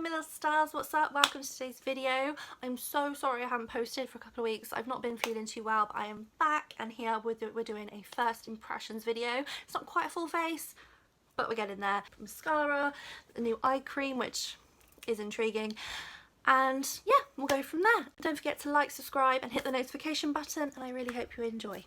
my little stars, what's up? Welcome to today's video. I'm so sorry I haven't posted for a couple of weeks. I've not been feeling too well, but I am back, and here we're doing a first impressions video. It's not quite a full face, but we're getting there. Mascara, the new eye cream, which is intriguing, and yeah, we'll go from there. Don't forget to like, subscribe and hit the notification button, and I really hope you enjoy.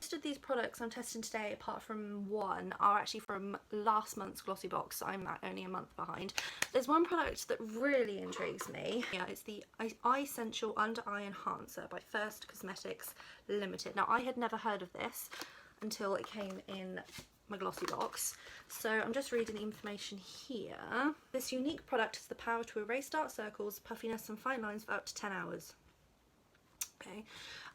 Most of these products I'm testing today, apart from one, are actually from last month's glossy box. I'm only a month behind. There's one product that really intrigues me. Yeah, it's the Eyesential Under Eye Enhancer by First Cosmetics Limited. Now, I had never heard of this until it came in my glossy box, so I'm just reading the information here. This unique product has the power to erase dark circles, puffiness and fine lines for up to 10 hours. Okay.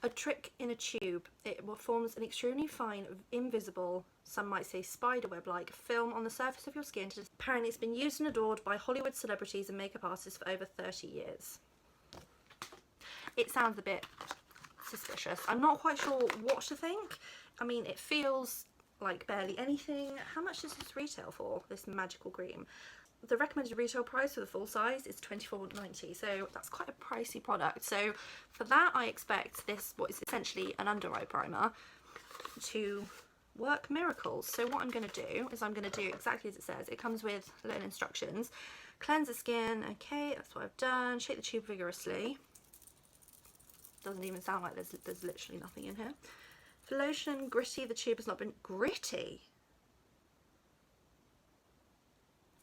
A trick in a tube. It forms an extremely fine, invisible, some might say spiderweb-like film on the surface of your skin. Apparently it's been used and adored by Hollywood celebrities and makeup artists for over 30 years. It sounds a bit suspicious. I'm not quite sure what to think. I mean, it feels like barely anything. How much does this retail for, this magical cream? The recommended retail price for the full size is $24.90, so that's quite a pricey product. So for that, I expect this, what is essentially an under eye primer, to work miracles. So what I'm going to do is I'm going to do exactly as it says. It comes with little instructions. Cleanse the skin. Okay, that's what I've done. Shake the tube vigorously. Doesn't even sound like there's literally nothing in here. For lotion, gritty. The tube has not been gritty.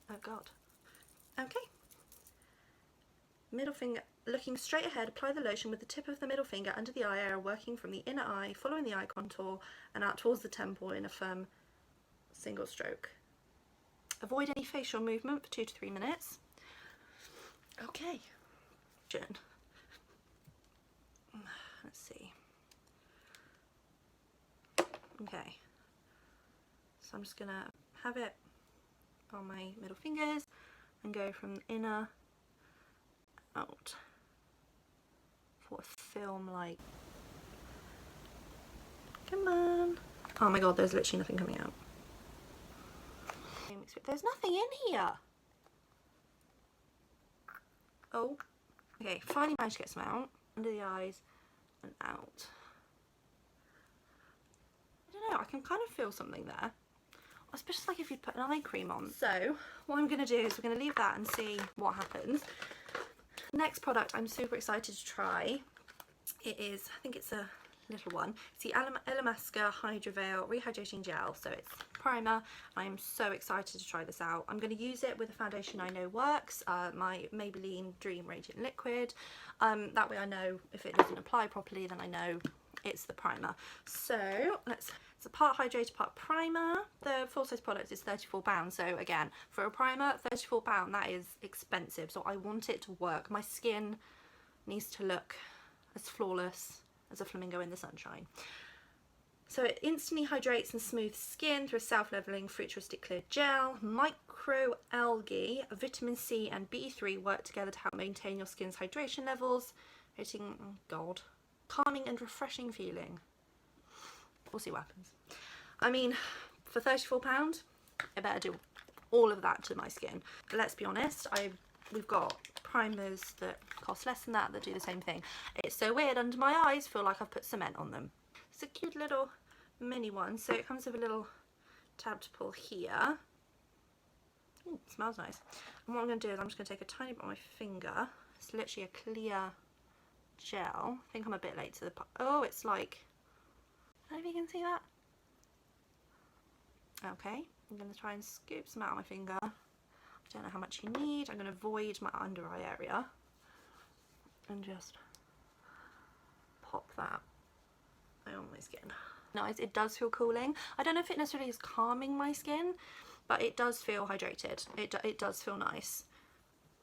Oh god. Okay. Middle finger, looking straight ahead, apply the lotion with the tip of the middle finger under the eye area, working from the inner eye, following the eye contour and out towards the temple in a firm single stroke. Avoid any facial movement for 2 to 3 minutes. Okay. Let's see. Okay. So I'm just gonna have it on my middle fingers and go from the inner out for a film like. Come on. Oh my god, there's literally nothing coming out. There's nothing in here. Oh, okay, finally managed to get some out. Under the eyes and out. I don't know, I can kind of feel something there. Especially like if you put an eye cream on. So what I'm going to do is we're going to leave that and see what happens. Next product I'm super excited to try. It is, I think it's a little one. It's the Illamasqua Hydra Veil Rehydrating Gel. So it's primer. I am so excited to try this out. I'm going to use it with a foundation I know works, my Maybelline Dream Radiant Liquid. That way I know if it doesn't apply properly, then I know it's the primer. So it's a part hydrator, part primer. The full size product is £34, so again, for a primer, £34, that is expensive, so I want it to work. My skin needs to look as flawless as a flamingo in the sunshine. So it instantly hydrates and smooths skin through a self-leveling futuristic clear gel. Microalgae, vitamin C and B3 work together to help maintain your skin's hydration levels, creating, oh god, calming and refreshing feeling. We'll see what happens. I mean, for £34, I better do all of that to my skin. But let's be honest, we've got primers that cost less than that do the same thing. It's so weird, under my eyes feel like I've put cement on them. It's a cute little mini one. So it comes with a little tab to pull here. Ooh, it smells nice. And what I'm going to do is I'm just going to take a tiny bit on my finger. It's literally a clear gel. I think I'm a bit late to the part. Oh, it's like, I don't know if you can see that. Okay, I'm going to try and scoop some out of my finger. I don't know how much you need. I'm going to avoid my under eye area and just pop that on my skin. Nice, it does feel cooling. I don't know if it necessarily is calming my skin, but it does feel hydrated. It does feel nice.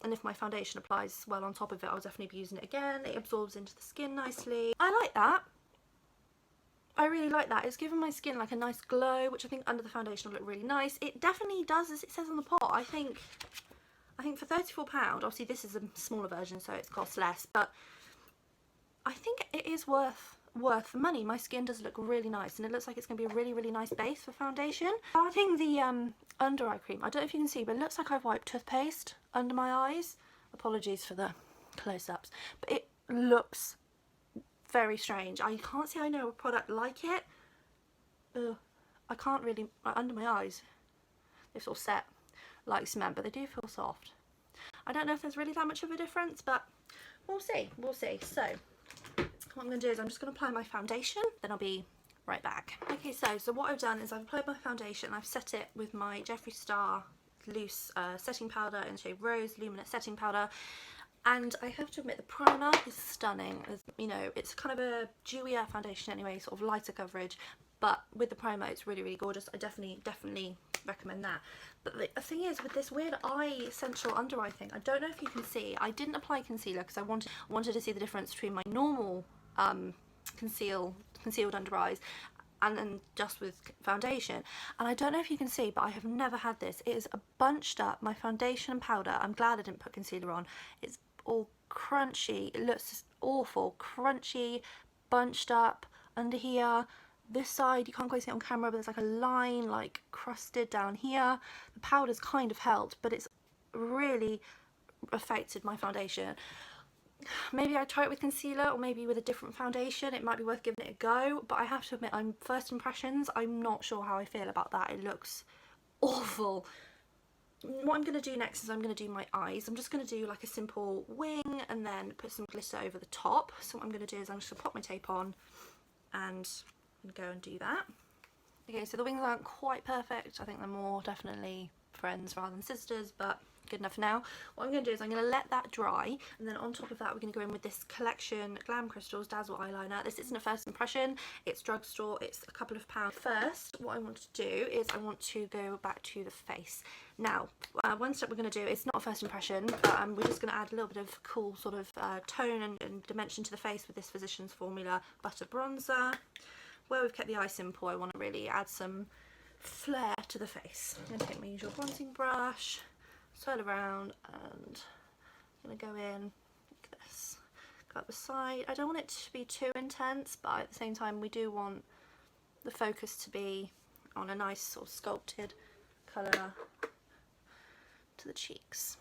And if my foundation applies well on top of it, I'll definitely be using it again. It absorbs into the skin nicely. I like that. I really like that. It's given my skin like a nice glow, which I think under the foundation will look really nice. It definitely does, as it says on the pot. I think for £34, obviously this is a smaller version, so it costs less, but I think it is worth worth the money. My skin does look really nice, and it looks like it's going to be a really, really nice base for foundation. Starting the under eye cream, I don't know if you can see, but it looks like I've wiped toothpaste under my eyes. Apologies for the close-ups, but it looks very strange. I can't see I know a product like it. Ugh, I can't really, under my eyes, they're sort of set like cement, but they do feel soft. I don't know if there's really that much of a difference, but we'll see, we'll see. So what I'm going to do is I'm just going to apply my foundation, then I'll be right back. Okay, so what I've done is I've applied my foundation. I've set it with my Jeffree Star loose setting powder in the shade Rose Luminous setting powder, and I have to admit the primer is stunning. As you know, it's kind of a dewier foundation anyway, sort of lighter coverage, but with the primer it's really, really gorgeous. I definitely recommend that. But the thing is, with this weird Eyesential under eye thing, I don't know if you can see, I didn't apply concealer because I wanted to see the difference between my normal concealed under eyes and then just with foundation. And I don't know if you can see, but I have never had this. It is bunched up, my foundation and powder. I'm glad I didn't put concealer on. It's all crunchy. It looks just awful. Crunchy, bunched up under here. This side, you can't quite see it on camera, but there's like a line like crusted down here. The powder's kind of helped, but it's really affected my foundation. Maybe I try it with concealer, or maybe with a different foundation. It might be worth giving it a go, but I have to admit, first impressions, I'm not sure how I feel about that. It looks awful. What I'm going to do next is I'm going to do my eyes. I'm just going to do like a simple wing and then put some glitter over the top. So what I'm going to do is I'm just going to pop my tape on and go and do that. Okay, so the wings aren't quite perfect. I think they're more definitely friends rather than sisters, but good enough for now. What I'm going to do is I'm going to let that dry, and then on top of that we're going to go in with this collection Glam Crystals Dazzle eyeliner. This isn't a first impression, it's drugstore, it's a couple of pounds. First, what I want to do is I want to go back to the face. Now, one step we're going to do, it's not a first impression, but we're just going to add a little bit of cool sort of tone and dimension to the face with this Physicians Formula Butter Bronzer. Where we've kept the eye simple, I want to really add some flair to the face. I'm going to take my usual bronzing brush, swirl around, and I'm going to go in like this. Go up the side. I don't want it to be too intense, but at the same time we do want the focus to be on a nice sort of sculpted colour to the cheeks.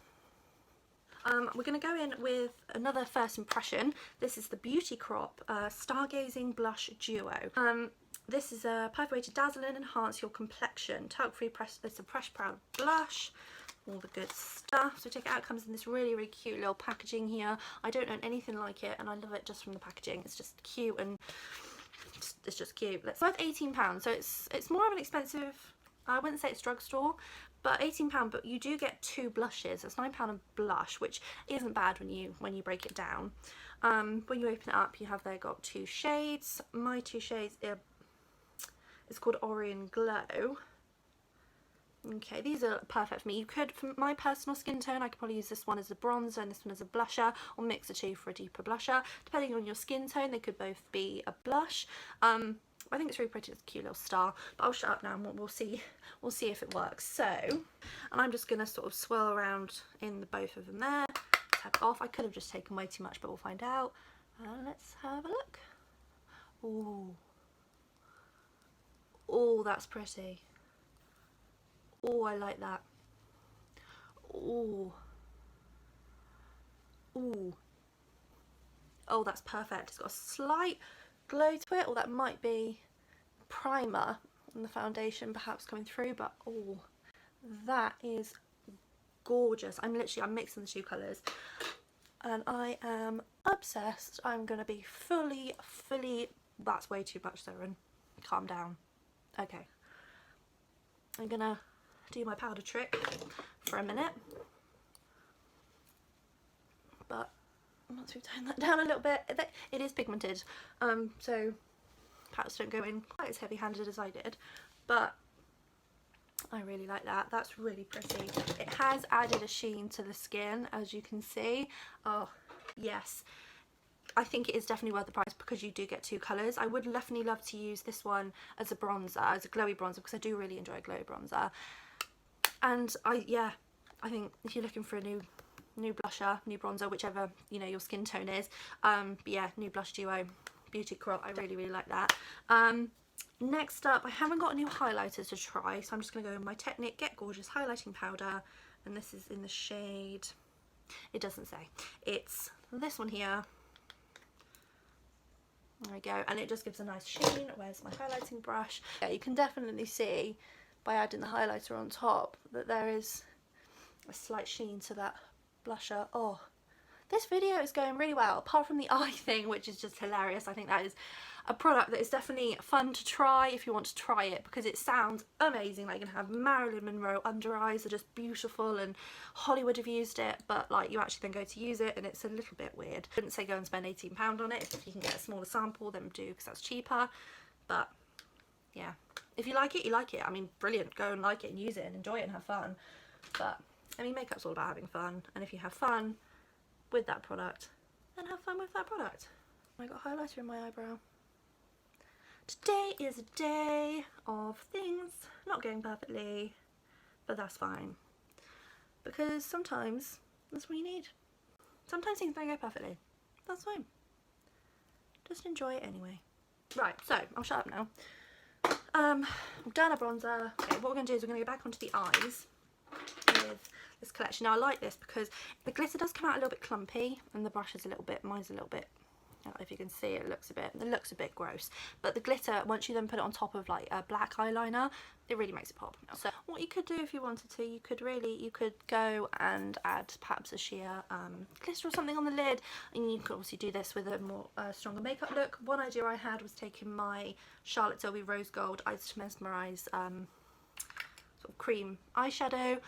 We're going to go in with another first impression. This is the Beauty Crop Stargazing Blush Duo. This is a perfect way to dazzle and enhance your complexion. Talc-free it's a Fresh Proud blush, all the good stuff. So check it out, it comes in this really, really cute little packaging here. I don't own anything like it, and I love it just from the packaging. It's just cute, and it's just cute. It's worth £18, so it's more of an expensive, I wouldn't say it's drugstore, but £18, but you do get 2 blushes. It's £9 a blush, which isn't bad when you break it down. When you open it up, you have got 2 shades. My 2 shades it's called Orient Glow. Okay, these are perfect for me. You could, for my personal skin tone, I could probably use this one as a bronzer and this one as a blusher, or mix the 2 for a deeper blusher. Depending on your skin tone, they could both be a blush. I think it's really pretty. It's a cute little star, but I'll shut up now and we'll see if it works. So, and I'm just going to sort of swirl around in the both of them there, tap it off. I could have just taken way too much, but we'll find out. Let's have a look. Ooh. Oh, that's pretty. Oh, I like that. Ooh. Ooh. Oh, that's perfect. It's got a slight glow to it, or that might be primer and the foundation perhaps coming through, but oh, that is gorgeous. I'm mixing the 2 colours and I am obsessed. I'm gonna be fully, that's way too much, Darren. Calm down. Okay, I'm gonna do my powder trick for a minute, but once we've toned that down a little bit, it is pigmented, so perhaps don't go in quite as heavy-handed as I did, but I really like that. That's really pretty. It has added a sheen to the skin, as you can see. Oh yes, I think it is definitely worth the price because you do get 2 colours. I would definitely love to use this one as a bronzer, as a glowy bronzer, because I do really enjoy a glowy bronzer. And I think if you're looking for a new blusher, new bronzer, whichever your skin tone is, but yeah, new blush duo, Beauty Crop. I really like that. Next up, I haven't got a new highlighter to try, so I'm just going to go with my Technic Get Gorgeous highlighting powder, and this is in the shade, it doesn't say, it's this one here. There we go, and it just gives a nice sheen. Where's my highlighting brush? Yeah, you can definitely see by adding the highlighter on top that there is a slight sheen to that blusher. Oh, this video is going really well, apart from the eye thing, which is just hilarious. I think that is a product that is definitely fun to try if you want to try it, because it sounds amazing. Like, you can have Marilyn Monroe under eyes, are just beautiful, and Hollywood have used it, but like you actually then go to use it and it's a little bit weird. I wouldn't say go and spend £18 on it. If you can get a smaller sample, then do, because that's cheaper. But yeah, if you like it, you like it. I mean, brilliant, go and like it and use it and enjoy it and have fun. But I mean, makeup's all about having fun, and if you have fun with that product, then have fun with that product. I got highlighter in my eyebrow. Today is a day of things not going perfectly, but that's fine, because sometimes that's what you need. Sometimes things don't go perfectly, that's fine. Just enjoy it anyway. Right, so I'll shut up now. I've done a bronzer. Okay, what we're going to do is we're going to go back onto the eyes with this collection. Now I like this because the glitter does come out a little bit clumpy, and the brush is a little bit, mine's a little bit, I don't know if you can see, it looks a bit gross, but the glitter, once you then put it on top of like a black eyeliner, it really makes it pop. So what you could do if you wanted to, you could go and add perhaps a sheer glitter or something on the lid, and you could obviously do this with a more stronger makeup look. One idea I had was taking my Charlotte Tilbury Rose Gold Eyes to Mesmerize sort of cream eyeshadow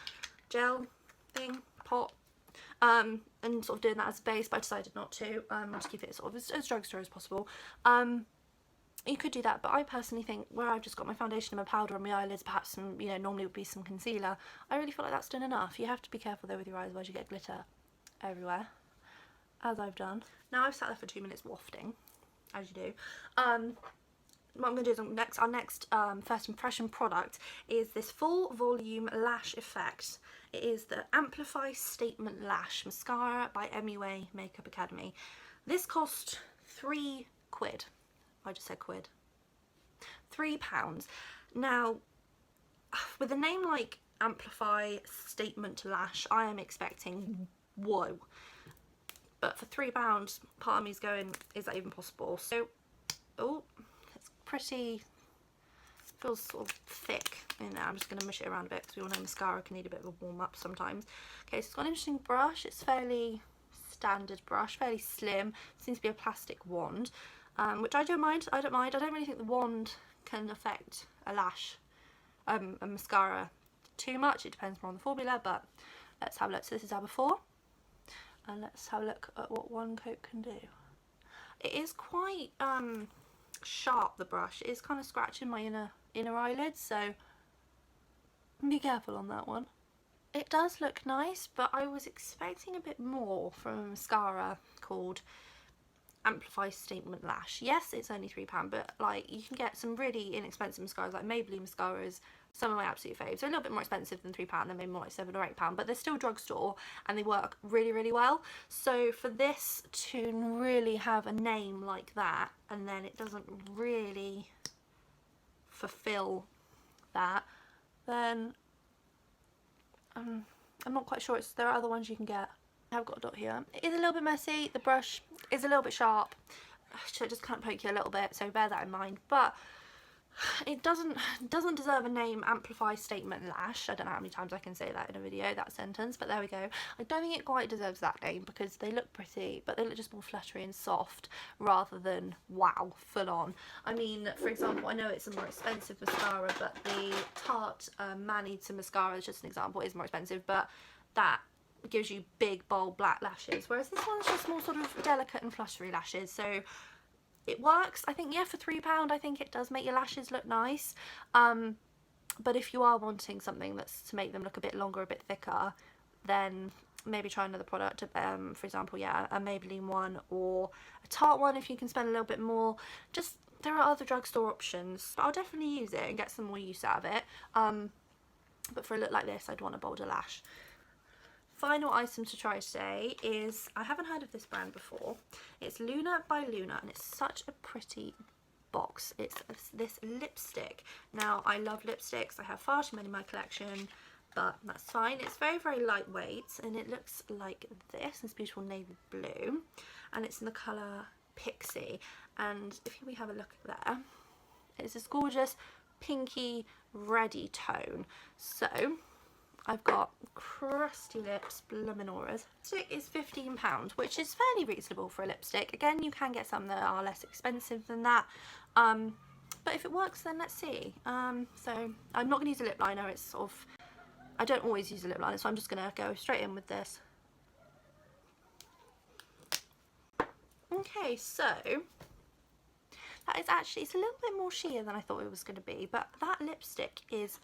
gel thing, pot, and sort of doing that as a base, but I decided not to. I want to keep it sort of as drugstore as possible. You could do that, but I personally think where I've just got my foundation and my powder on my eyelids, perhaps some, you know, normally would be some concealer, I really feel like that's done enough. You have to be careful though with your eyes, otherwise you get glitter everywhere, as I've done. Now I've sat there for 2 minutes wafting, as you do. What I'm going to do is our next first impression product is this full volume lash effect. It is the Amplify Statement Lash Mascara by MUA Makeup Academy. This cost £3. I just said quid. £3. Now, with a name like Amplify Statement Lash, I am expecting whoa. But for £3, part of me is going, is that even possible? So, oh, it's pretty, feels sort of thick in there. I'm just going to mush it around a bit because we all know mascara can need a bit of a warm up sometimes. Okay, so it's got an interesting brush. It's fairly standard brush, fairly slim. Seems to be a plastic wand, which I don't mind. I don't really think the wand can affect a lash, a mascara too much. It depends more on the formula, but let's have a look. So this is our before, and let's have a look at what one coat can do. It is quite sharp, the brush. It is kind of scratching my inner eyelids, so be careful on that one. It does look nice, but I was expecting a bit more from a mascara called Amplify Statement Lash. Yes, it's only £3, but like you can get some really inexpensive mascaras, like Maybelline mascaras, some of my absolute faves. They're a little bit more expensive than £3, they're maybe more like £7 or £8, but they're still drugstore and they work really well. So for this to really have a name like that, and then it doesn't really fulfill that, then I'm not quite sure. There are other ones you can get. I've got a dot here. It is a little bit messy. The brush is a little bit sharp, so it just can't poke you a little bit, so bear that in mind. But it doesn't deserve a name, Amplify Statement Lash. I don't know how many times I can say that in a video, that sentence, but there we go. I don't think it quite deserves that name because they look pretty, but they look just more fluttery and soft rather than wow, full on. I mean, for example, I know it's a more expensive mascara, but the Tarte Manita mascara is just an example, is more expensive, but that gives you big, bold, black lashes, whereas this one's just more sort of delicate and fluttery lashes. So it works. I think, yeah, for £3, I think it does make your lashes look nice. But if you are wanting something that's to make them look a bit longer, a bit thicker, then maybe try another product. For example, yeah, a Maybelline one or a Tarte one if you can spend a little bit more. Just, there are other drugstore options. But I'll definitely use it and get some more use out of it. But for a look like this, I'd want a bolder lash. final item to try today is, I haven't heard of this brand before. It's Luna by Luna, and it's such a pretty box. It's this lipstick. Now, I love lipsticks. I have far too many in my collection, but that's fine. It's very, very lightweight, and it looks like this beautiful navy blue, and it's in the colour Pixie. And if we have a look there, it's this gorgeous pinky reddy tone. So I've got crusty lips, LUMINOUS. Lipstick is £15, which is fairly reasonable for a lipstick. Again, you can get some that are less expensive than that, but if it works, then let's see. So I'm not going to use a lip liner. It's sort of, I don't always use a lip liner, so I'm just going to go straight in with this. Okay, so that is actually, it's a little bit more sheer than I thought it was going to be, but that lipstick is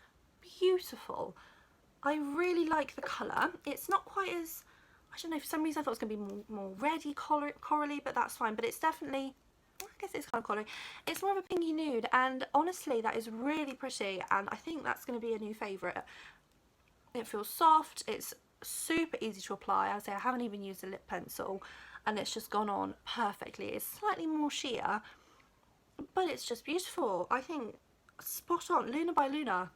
beautiful. I really like the colour. It's not quite as, I don't know, for some reason I thought it was going to be more reddy, corally, but that's fine. But it's definitely, I guess it's kind of corally. It's more of a pinky nude, and honestly that is really pretty, and I think that's going to be a new favourite. It feels soft, it's super easy to apply. I say I haven't even used a lip pencil, and it's just gone on perfectly. It's slightly more sheer, but it's just beautiful. I think spot on. Luna by Luna.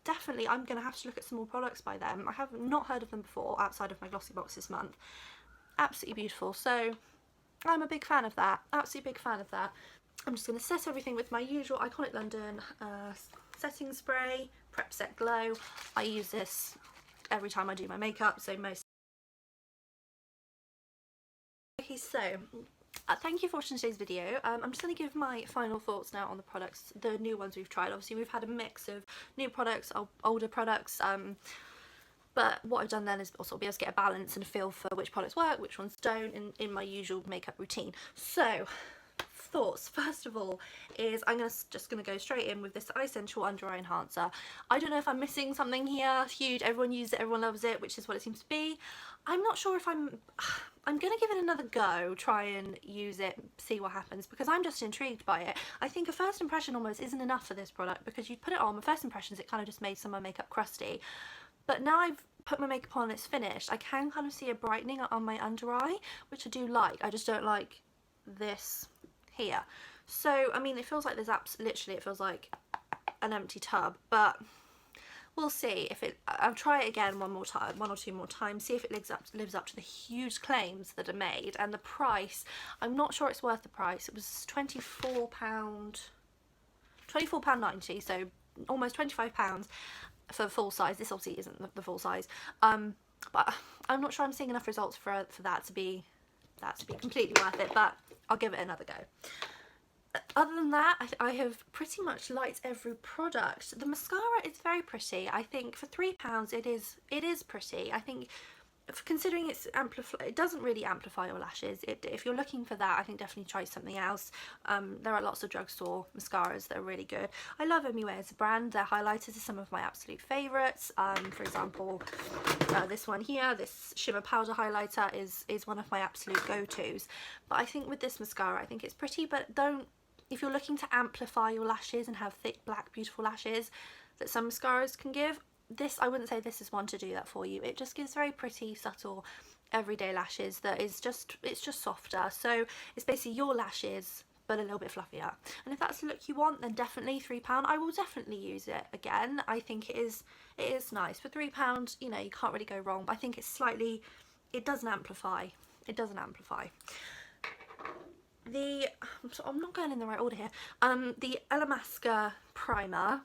Definitely, I'm going to have to look at some more products by them. I have not heard of them before outside of my glossy box this month. Absolutely beautiful. So I'm a big fan of that. Absolutely big fan of that. I'm just going to set everything with my usual Iconic London setting spray, Prep Set Glow. I use this every time I do my makeup, so most. Okay, so thank you for watching today's video. I'm just going to give my final thoughts now on the products, the new ones we've tried. Obviously we've had a mix of new products, older products, but what I've done then is also be able to get a balance and a feel for which products work, which ones don't, in my usual makeup routine. So thoughts, first of all, is I'm just going to go straight in with this Eyesential Under Eye Enhancer. I don't know if I'm missing something here huge. Everyone uses it, everyone loves it, which is what it seems to be. I'm not sure if I'm going to give it another go, try and use it, see what happens, because I'm just intrigued by it. I think a first impression almost isn't enough for this product, because you put it on, my first impressions, it kind of just made some of my makeup crusty. But now I've put my makeup on and it's finished, I can kind of see a brightening on my under eye, which I do like. I just don't like this here. So, I mean, it feels like there's literally, it feels like an empty tub, but we'll see if it, I'll try it again one or two more times, see if it lives up to the huge claims that are made. And the price, I'm not sure it's worth the price. It was £24.90, so almost £25 for full size. This obviously isn't the full size, but I'm not sure I'm seeing enough results for that to be completely worth it, but I'll give it another go. Other than that, I have pretty much liked every product. The mascara is very pretty. I think for £3 it is pretty. I think considering it doesn't really amplify your lashes. If you're looking for that, I think definitely try something else. There are lots of drugstore mascaras that are really good. I love MUA as a brand. Their highlighters are some of my absolute favourites. For example, this one here, this shimmer powder highlighter is one of my absolute go-tos. But I think with this mascara, I think it's pretty, but if you're looking to amplify your lashes and have thick, black, beautiful lashes that some mascaras can give, this, I wouldn't say this is one to do that for you. It just gives very pretty, subtle, everyday lashes that is just, it's just softer. So it's basically your lashes, but a little bit fluffier. And if that's the look you want, then definitely £3. I will definitely use it again. I think it is nice. For £3, you know, you can't really go wrong. But I think it's slightly, it doesn't amplify. It doesn't amplify. I'm not going in the right order here. The Illamasqua primer,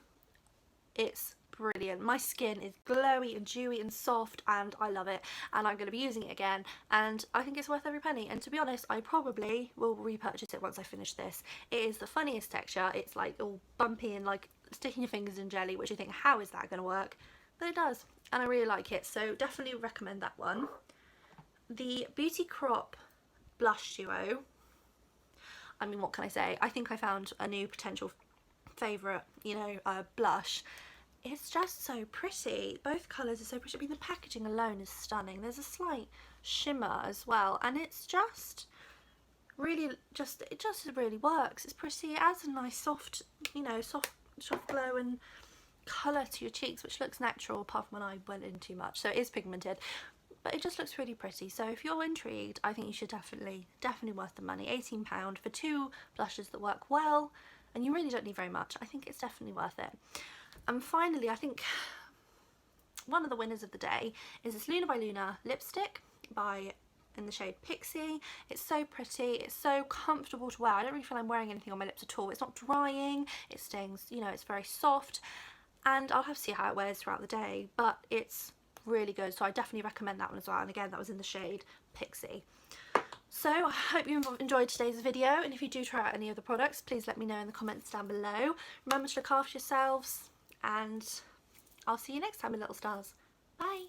it's brilliant. My skin is glowy and dewy and soft, and I love it, and I'm going to be using it again, and I think it's worth every penny. And to be honest, I probably will repurchase it once I finish this. It is the funniest texture. It's like all bumpy and like sticking your fingers in jelly, which you think, how is that going to work? But it does, and I really like it, so definitely recommend that one. The Beauty Crop Blush Duo, I mean, what can I say? I think I found a new potential favourite, you know, blush. It's just so pretty. Both colours are so pretty. I mean, the packaging alone is stunning. There's a slight shimmer as well, and it's just really, it just really works. It's pretty. It adds a nice soft, you know, soft glow and colour to your cheeks, which looks natural apart from when I went in too much. So it is pigmented. but it just looks really pretty. So if you're intrigued, I think you should definitely worth the money. £18 for 2 blushes that work well, and you really don't need very much. I think it's definitely worth it. And finally, I think one of the winners of the day is this Luna by Luna lipstick in the shade Pixie. It's so pretty, it's so comfortable to wear. I don't really feel I'm wearing anything on my lips at all. It's not drying, it stays, you know, it's very soft, and I'll have to see how it wears throughout the day, but it's really good, so I definitely recommend that one as well. And again, that was in the shade Pixie. So I hope you enjoyed today's video, and if you do try out any of the products, please let me know in the comments down below. Remember to look after yourselves, and I'll see you next time, my little stars. Bye!